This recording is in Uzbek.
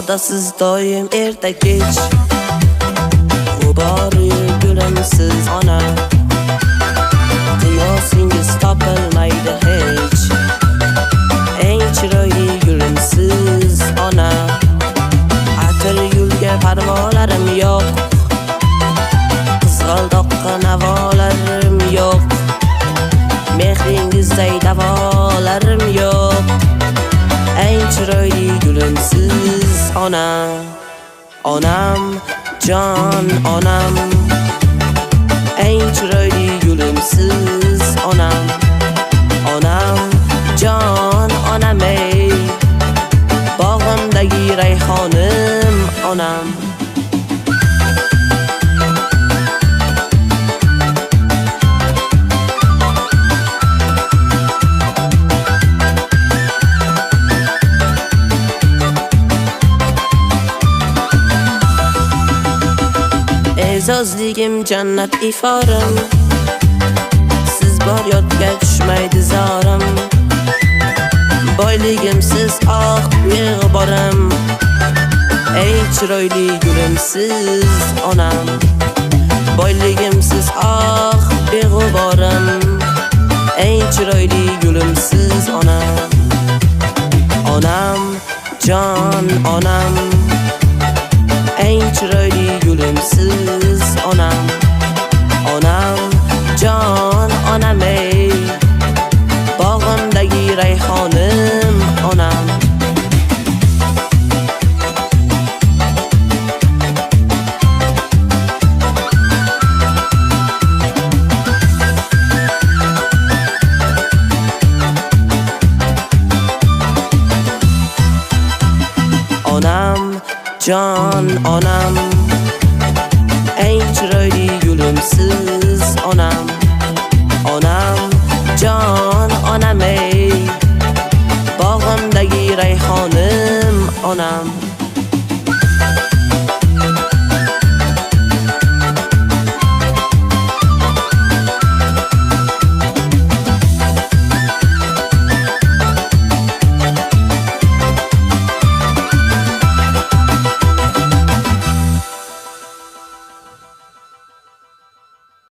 Yolda siz doim erta kech G'ubori gulimsiz ona Qiyosingiz topilmaydi hech Eng chiroyli gulimsiz ona Atir yulga parvolarim yo'q Qizg'aldoqqa navolarim yo'q Mehringizday davolarim yo'q Eng chiroyli gulimsiz ona Onam, jon onam Eng chiroyli gulimsiz onam Onam, jon onam ey Bog'imdagi rayhonim onam E'zozligim jannat iforim Siz bor yodga tushmaydi zorim Boyligim siz beg'uborim Eng chiroyli gulimsiz onam Boyligim siz beg'uborim Eng chiroyli gulimsiz onam Onam, jon onam Eng chiroyli gulimsiz onam Onam, jon onam ey Bog'imdagi rayhonim onam Onam, jon onam